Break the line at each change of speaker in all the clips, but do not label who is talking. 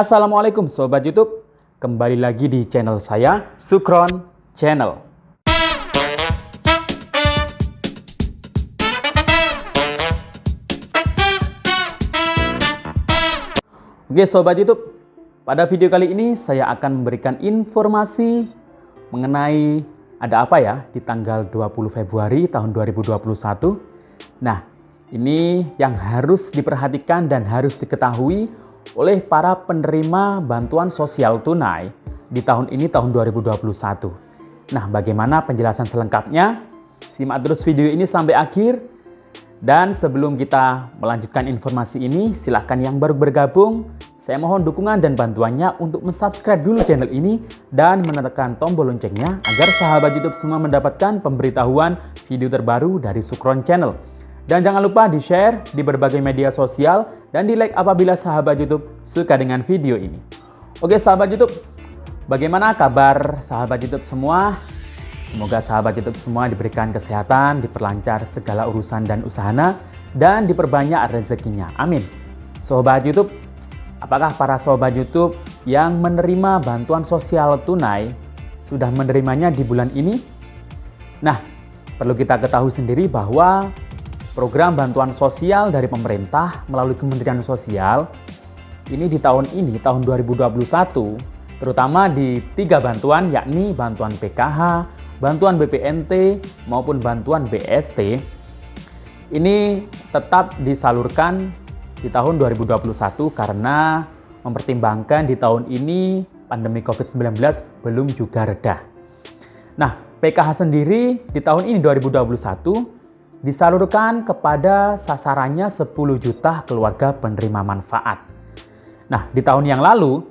Assalamualaikum Sobat YouTube, kembali lagi di channel saya, Sukron Channel. Oke Sobat YouTube, pada video kali ini saya akan memberikan informasi mengenai ada apa ya di tanggal 20 Februari tahun 2021. Nah, ini yang harus diperhatikan dan harus diketahui oleh para penerima bantuan sosial tunai di tahun ini, tahun 2021. Nah, bagaimana penjelasan selengkapnya? Simak terus video ini sampai akhir. Dan sebelum kita melanjutkan informasi ini, silakan yang baru bergabung, saya mohon dukungan dan bantuannya untuk subscribe dulu channel ini dan menekan tombol loncengnya agar sahabat YouTube semua mendapatkan pemberitahuan video terbaru dari Sukron Channel. Dan jangan lupa di-share di berbagai media sosial dan di-like apabila sahabat YouTube suka dengan video ini. Oke sahabat YouTube, bagaimana kabar sahabat YouTube semua? Semoga sahabat YouTube semua diberikan kesehatan, diperlancar segala urusan dan usahanya, dan diperbanyak rezekinya. Amin. Sobat YouTube, apakah para sobat YouTube yang menerima bantuan sosial tunai sudah menerimanya di bulan ini? Nah, perlu kita ketahui sendiri bahwa program bantuan sosial dari pemerintah melalui Kementerian Sosial ini di tahun ini, tahun 2021, terutama di 3 bantuan, yakni bantuan PKH, bantuan BPNT, maupun bantuan BST, ini tetap disalurkan di tahun 2021 karena mempertimbangkan di tahun ini pandemi COVID-19 belum juga reda. Nah, PKH sendiri di tahun ini 2021 disalurkan kepada sasarannya 10 juta keluarga penerima manfaat. Nah, di tahun yang lalu,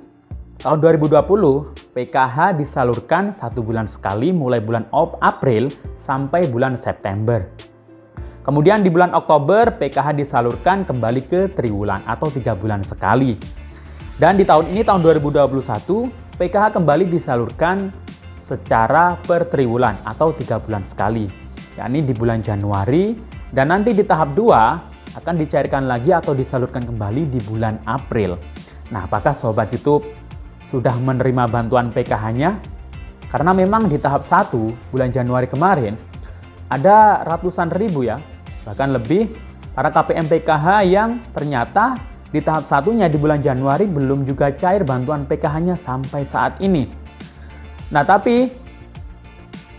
tahun 2020, PKH disalurkan 1 bulan sekali mulai bulan April sampai bulan September. Kemudian di bulan Oktober, PKH disalurkan kembali ke triwulan atau 3 bulan sekali. Dan di tahun ini, tahun 2021, PKH kembali disalurkan secara per triwulan atau 3 bulan sekali, yakni di bulan Januari, dan nanti di tahap 2 akan dicairkan lagi atau disalurkan kembali di bulan April. Nah, apakah Sobat YouTube sudah menerima bantuan PKH-nya? Karena memang di tahap 1 bulan Januari kemarin ada ratusan ribu ya, bahkan lebih para KPM PKH yang ternyata di tahap satunya di bulan Januari belum juga cair bantuan PKH-nya sampai saat ini. Nah, tapi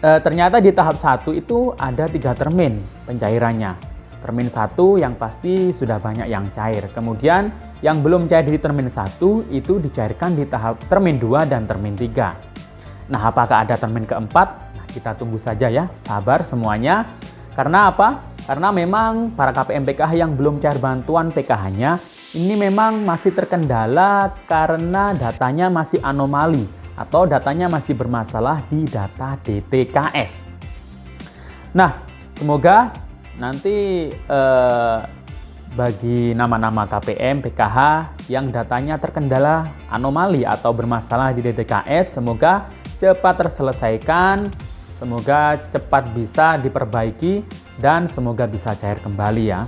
ternyata di tahap 1 itu ada 3 termin pencairannya. Termin 1 yang pasti sudah banyak yang cair. Kemudian yang belum cair di termin 1 itu dicairkan di tahap termin 2 dan termin 3. Nah, apakah ada termin keempat? Nah, kita tunggu saja ya, sabar semuanya. Karena apa? Karena memang para KPM PKH yang belum cair bantuan PKH-nya ini memang masih terkendala karena datanya masih anomali atau datanya masih bermasalah di data DTKS. Nah, semoga nanti bagi nama-nama KPM PKH yang datanya terkendala anomali atau bermasalah di DTKS, semoga cepat terselesaikan, semoga cepat bisa diperbaiki, dan semoga bisa cair kembali ya.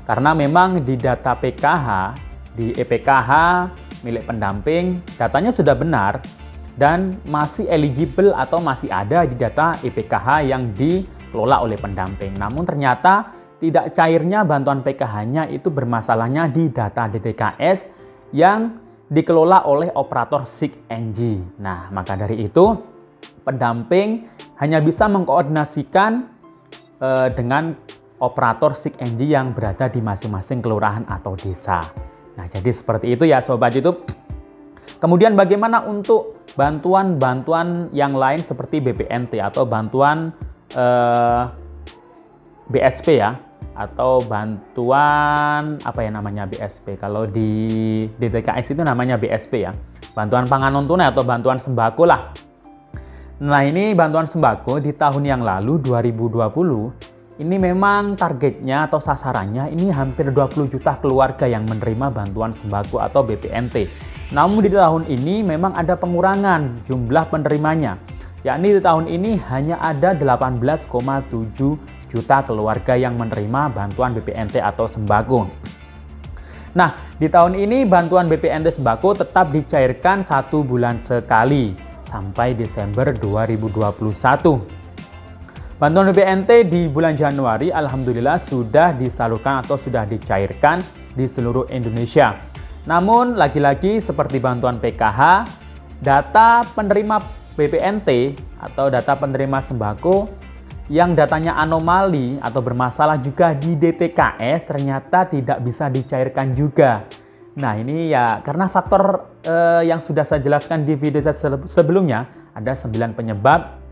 Karena memang di data PKH, di EPKH milik pendamping, datanya sudah benar dan masih eligible atau masih ada di data EPKH yang dikelola oleh pendamping. Namun ternyata tidak cairnya bantuan PKH-nya itu bermasalahnya di data DTKS yang dikelola oleh operator SIG-NG. Nah, maka dari itu pendamping hanya bisa mengkoordinasikan dengan operator SIG-NG yang berada di masing-masing kelurahan atau desa. Nah, jadi seperti itu ya Sobat YouTube. Kemudian bagaimana untuk bantuan-bantuan yang lain seperti BPNT atau bantuan BSP ya, atau bantuan apa ya namanya BSP, kalau di DTKS itu namanya BSP ya, bantuan pangan non tunai atau bantuan sembako lah. Nah, ini bantuan sembako di tahun yang lalu 2020 ini memang targetnya atau sasarannya ini hampir 20 juta keluarga yang menerima bantuan sembako atau BPNT. Namun di tahun ini memang ada pengurangan jumlah penerimanya, yakni di tahun ini hanya ada 18,7 juta keluarga yang menerima bantuan BPNT atau sembako. Nah, di tahun ini bantuan BPNT sembako tetap dicairkan 1 bulan sekali sampai Desember 2021. Bantuan BPNT di bulan Januari alhamdulillah sudah disalurkan atau sudah dicairkan di seluruh Indonesia. Namun lagi-lagi seperti bantuan PKH, data penerima BPNT atau data penerima sembako yang datanya anomali atau bermasalah juga di DTKS ternyata tidak bisa dicairkan juga. Nah ini ya karena faktor yang sudah saya jelaskan di video saya sebelumnya, ada 9 penyebab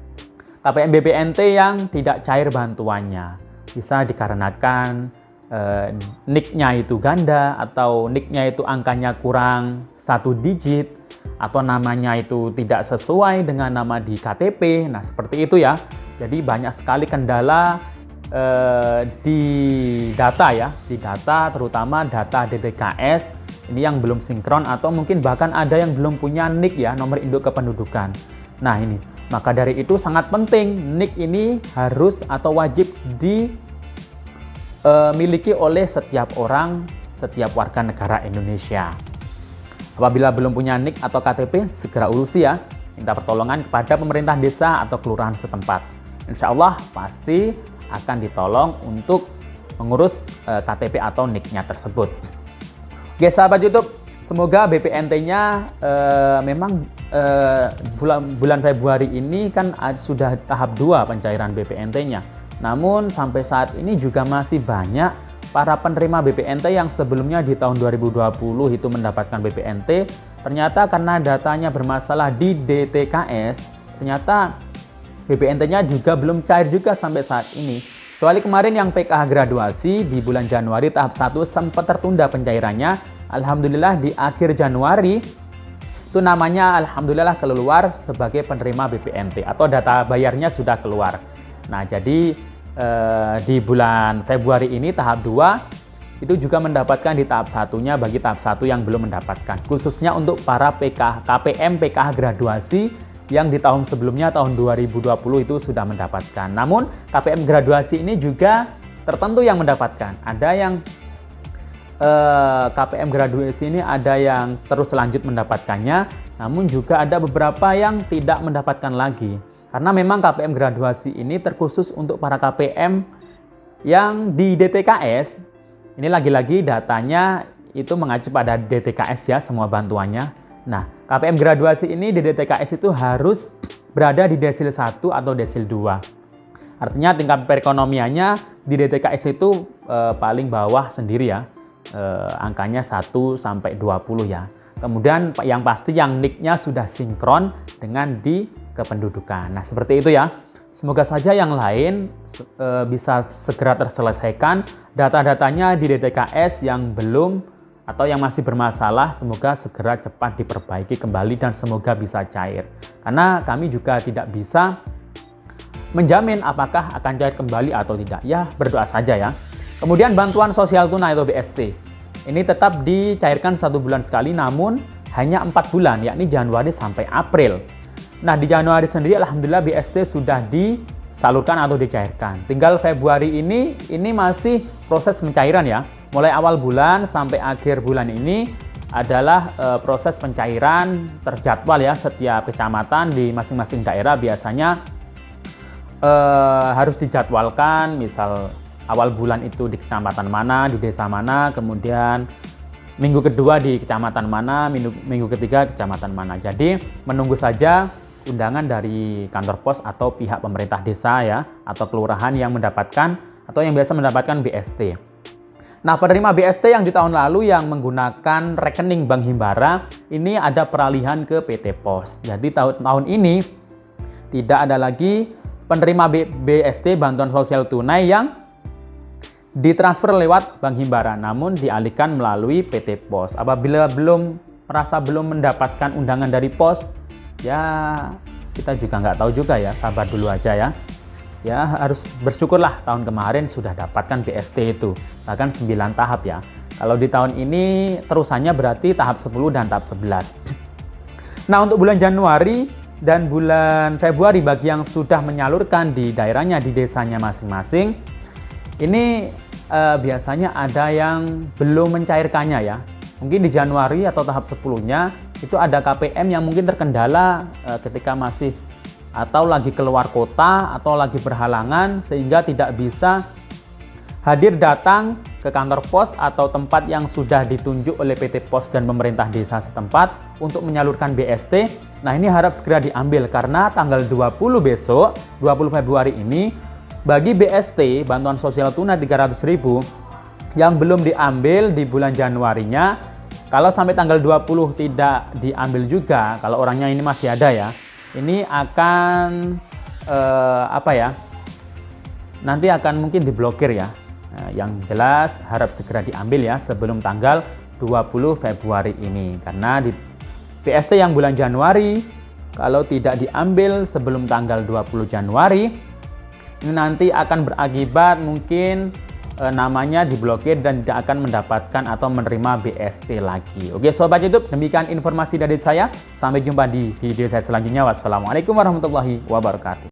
KPM BPNT yang tidak cair bantuannya. Bisa dikarenakan NIK-nya itu ganda, atau NIK-nya itu angkanya kurang 1 digit, atau namanya itu tidak sesuai dengan nama di KTP. Nah seperti itu ya. Jadi banyak sekali kendala di data ya, di data terutama data DTKS ini yang belum sinkron, atau mungkin bahkan ada yang belum punya NIK ya, nomor induk kependudukan. Nah ini, maka dari itu sangat penting NIK ini harus atau wajib dimiliki oleh setiap orang, setiap warga negara Indonesia. Apabila belum punya NIK atau KTP, segera urusi ya, minta pertolongan kepada pemerintah desa atau kelurahan setempat. Insya Allah pasti akan ditolong untuk mengurus KTP atau NIK-nya tersebut. Oke sahabat YouTube, semoga BPNT-nya memang bulan Februari ini kan sudah tahap 2 pencairan BPNT-nya. Namun sampai saat ini juga masih banyak para penerima BPNT yang sebelumnya di tahun 2020 itu mendapatkan BPNT, ternyata karena datanya bermasalah di DTKS, ternyata BPNT-nya juga belum cair juga sampai saat ini. Kecuali kemarin yang PKH graduasi di bulan Januari tahap 1 sempat tertunda pencairannya. Alhamdulillah di akhir Januari itu namanya alhamdulillah keluar sebagai penerima BPNT atau data bayarnya sudah keluar. Nah jadi di bulan Februari ini tahap 2 itu juga mendapatkan di tahap 1-nya bagi tahap 1 yang belum mendapatkan. Khususnya untuk para KPM PKH graduasi yang di tahun sebelumnya tahun 2020 itu sudah mendapatkan. Namun KPM graduasi ini juga tertentu yang mendapatkan. Ada yang KPM graduasi ini ada yang terus lanjut mendapatkannya, namun juga ada beberapa yang tidak mendapatkan lagi. Karena memang KPM graduasi ini terkhusus untuk para KPM yang di DTKS. Ini lagi-lagi datanya itu mengacu pada DTKS ya, semua bantuannya. Nah, KPM graduasi ini di DTKS itu harus berada di desil 1 atau desil 2. Artinya tingkat perekonomiannya di DTKS itu paling bawah sendiri ya. Angkanya 1 sampai 20 ya. Kemudian yang pasti yang NIK-nya sudah sinkron dengan di kependudukan. Nah, seperti itu ya. Semoga saja yang lain bisa segera terselesaikan data-datanya di DTKS yang belum atau yang masih bermasalah, semoga segera cepat diperbaiki kembali dan semoga bisa cair. Karena kami juga tidak bisa menjamin apakah akan cair kembali atau tidak. Ya, berdoa saja ya. Kemudian bantuan sosial tunai atau BST. Ini tetap dicairkan 1 bulan sekali, namun hanya 4 bulan, yakni Januari sampai April. Nah, di Januari sendiri alhamdulillah BST sudah disalurkan atau dicairkan. Tinggal Februari ini masih proses pencairan ya. Mulai awal bulan sampai akhir bulan ini adalah proses pencairan terjadwal ya. Setiap kecamatan di masing-masing daerah biasanya harus dijadwalkan, misal awal bulan itu di kecamatan mana, di desa mana, kemudian minggu kedua di kecamatan mana, minggu ketiga kecamatan mana. Jadi menunggu saja undangan dari kantor pos atau pihak pemerintah desa ya, atau kelurahan yang mendapatkan atau yang biasa mendapatkan BST. Nah, penerima BST yang di tahun lalu yang menggunakan rekening Bank Himbara, ini ada peralihan ke PT Pos. Jadi tahun ini tidak ada lagi penerima BST bantuan sosial tunai yang ditransfer lewat Bank Himbara, namun dialihkan melalui PT Pos. Apabila belum mendapatkan undangan dari Pos, ya kita juga nggak tahu juga ya, sabar dulu aja ya. Ya harus bersyukurlah tahun kemarin sudah dapatkan BST itu, bahkan 9 tahap ya. Kalau di tahun ini terusannya berarti tahap 10 dan tahap 11. Nah, untuk bulan Januari dan bulan Februari bagi yang sudah menyalurkan di daerahnya, di desanya masing-masing, ini biasanya ada yang belum mencairkannya ya. Mungkin di Januari atau tahap 10-nya itu ada KPM yang mungkin terkendala ketika masih atau lagi keluar kota atau lagi berhalangan sehingga tidak bisa hadir datang ke kantor pos atau tempat yang sudah ditunjuk oleh PT Pos dan pemerintah desa setempat untuk menyalurkan BST. Nah, ini harap segera diambil karena tanggal 20 besok, 20 Februari ini, bagi BST, bantuan sosial tunai 300.000, yang belum diambil di bulan Januarinya, kalau sampai tanggal 20 tidak diambil juga, kalau orangnya ini masih ada ya, ini akan nanti akan mungkin diblokir ya. Nah, yang jelas harap segera diambil ya sebelum tanggal 20 Februari ini. Karena di BST yang bulan Januari, kalau tidak diambil sebelum tanggal 20 Januari, ini nanti akan berakibat mungkin namanya diblokir dan tidak akan mendapatkan atau menerima BST lagi. Oke Sobat YouTube, demikian informasi dari saya. Sampai jumpa di video saya selanjutnya. Wassalamualaikum warahmatullahi wabarakatuh.